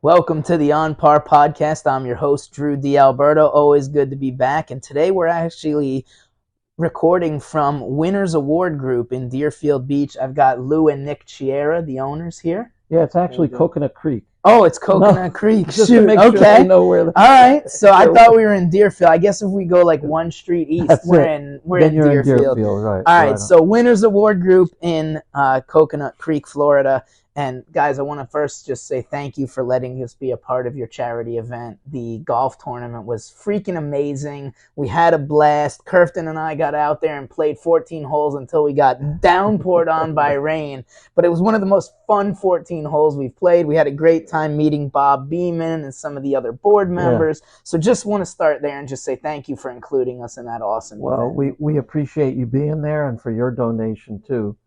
Welcome to the OnPar podcast. I'm your host, Drew DiAlberto. Always good to be back. And today we're actually recording from Winners Award Group in Deerfield Beach. I've got Lou and Nick Chiera, the owners here. Yeah, it's actually Coconut Creek. Oh, it's Coconut Creek. Just Shoot. to make sure Okay. they know where. All right. So I thought we were in Deerfield. I guess if we go like one street east, That's we're it. in Then you're in Deerfield. right? All right. So Winners Award Group in Coconut Creek, Florida. And guys, I want to first just say thank you for letting us be a part of your charity event. The golf tournament was freaking amazing. We had a blast. Curfton and I got out there and played 14 holes until we got downpoured on by rain. But it was one of the most fun 14 holes we've played. We had a great time meeting Bob Beeman and some of the other board members. Yeah. So just want to start there and just say thank you for including us in that awesome event. Well, we appreciate you being there and for your donation too.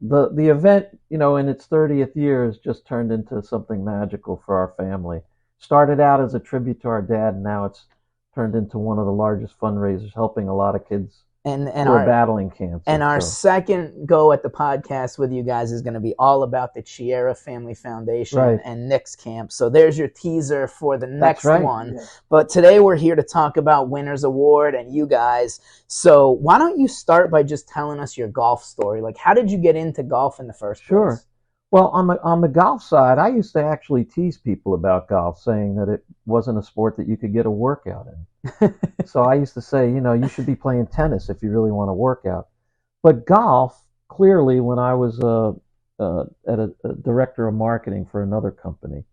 The event, in its 30th year has just turned into something magical for our family. Started out as a tribute to our dad, and now it's turned into one of the largest fundraisers, helping a lot of kids who are battling cancer. And our second go at the podcast with you guys is going to be all about the Chiera Family Foundation and Nick's camp. So there's your teaser for the next one. Yeah. But today we're here to talk about Winners Award and you guys. So why don't you start by just telling us your golf story? Like, how did you get into golf in the first place? Sure. Well, on the golf side, I used to actually tease people about golf, saying that it wasn't a sport that you could get a workout in. So I used to say, you should be playing tennis if you really want to work out. But golf, clearly, when I was a director of marketing for another company,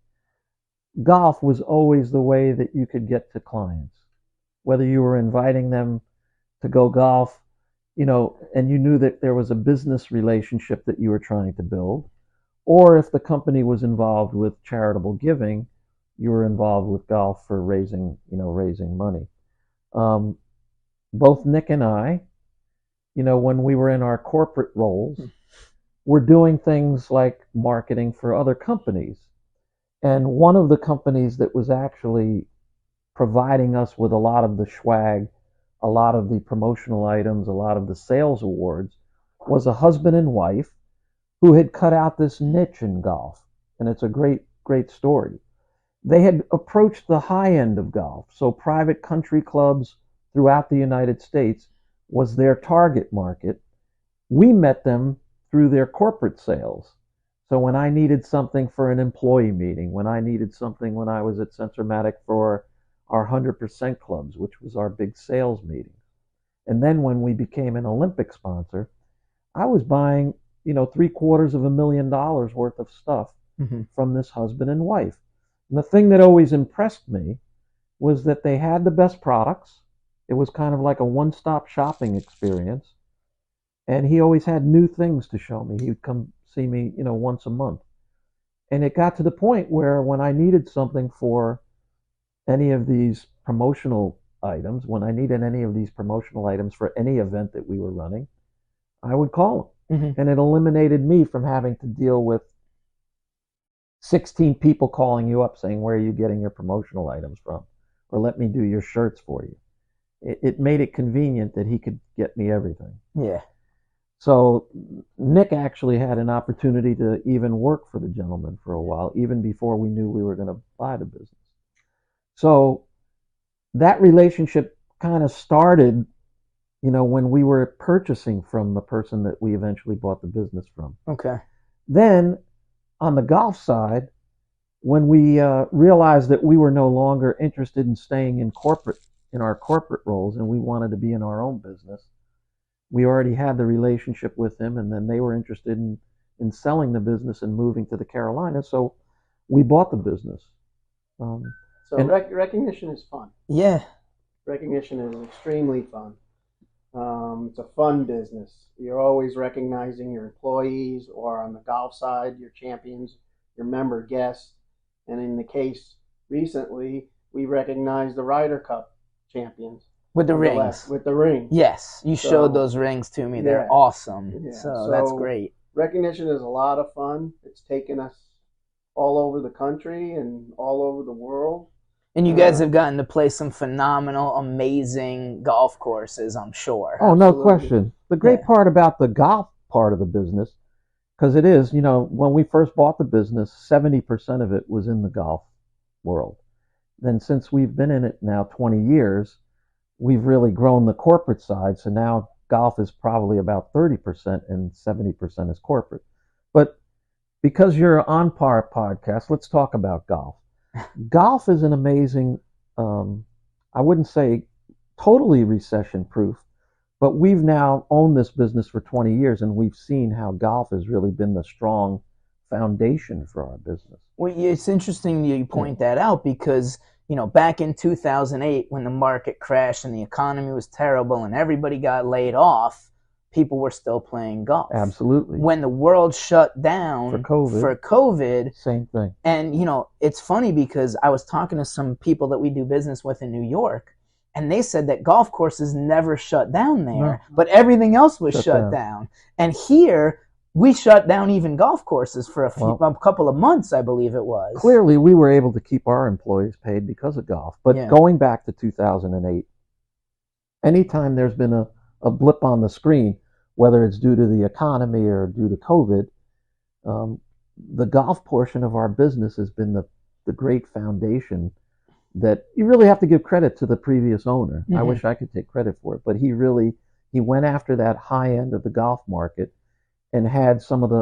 golf was always the way that you could get to clients. Whether you were inviting them to go golf, and you knew that there was a business relationship that you were trying to build, or if the company was involved with charitable giving, you were involved with golf for raising money. Both Nick and I, when we were in our corporate roles, were doing things like marketing for other companies. And one of the companies that was actually providing us with a lot of the swag, a lot of the promotional items, a lot of the sales awards, was a husband and wife who had cut out this niche in golf. And it's a great, great story. They had approached the high end of golf. So private country clubs throughout the United States was their target market. We met them through their corporate sales. So when I needed something for an employee meeting, when I needed something when I was at Centromatic for our 100% clubs, which was our big sales meeting. And then when we became an Olympic sponsor, I was buying $750,000 worth of stuff from this husband and wife. And the thing that always impressed me was that they had the best products. It was kind of like a one-stop shopping experience. And he always had new things to show me. He would come see me, once a month. And it got to the point where when I needed something for any of these promotional items, for any event that we were running, I would call him. And it eliminated me from having to deal with 16 people calling you up saying, where are you getting your promotional items from? Or let me do your shirts for you. It made it convenient that he could get me everything. Yeah. So Nick actually had an opportunity to even work for the gentleman for a while, even before we knew we were going to buy the business. So that relationship kind of started when we were purchasing from the person that we eventually bought the business from. Okay. Then on the golf side, when we realized that we were no longer interested in staying in our corporate roles and we wanted to be in our own business, we already had the relationship with them, and then they were interested in selling the business and moving to the Carolinas, so we bought the business. Recognition is fun. Yeah. Recognition is extremely fun. It's a fun business. You're always recognizing your employees, or on the golf side, your champions, your member guests. And in the case recently, we recognized the Ryder Cup champions. With the rings. With the ring. Yes, you showed those rings to me. They're awesome. Yeah. So that's great. Recognition is a lot of fun. It's taken us all over the country and all over the world. And you guys have gotten to play some phenomenal, amazing golf courses, I'm sure. Oh, no question. The great part about the golf part of the business, Because it is, when we first bought the business, 70% of it was in the golf world. Then since we've been in it now 20 years, we've really grown the corporate side. So now golf is probably about 30% and 70% is corporate. But because you're an OnPar podcast, let's talk about golf. Golf is an amazing, I wouldn't say totally recession proof, but we've now owned this business for 20 years and we've seen how golf has really been the strong foundation for our business. Well, it's interesting you point that out because, back in 2008 when the market crashed and the economy was terrible and everybody got laid off, people were still playing golf. Absolutely. When the world shut down for COVID, same thing. And, it's funny because I was talking to some people that we do business with in New York, and they said that golf courses never shut down there, but everything else was shut down. And here, we shut down even golf courses for a couple of months, I believe it was. Clearly, we were able to keep our employees paid because of golf. But going back to 2008, anytime there's been a blip on the screen, whether it's due to the economy or due to COVID, the golf portion of our business has been the great foundation that you really have to give credit to the previous owner. I wish I could take credit for it, but he went after that high end of the golf market and had some of the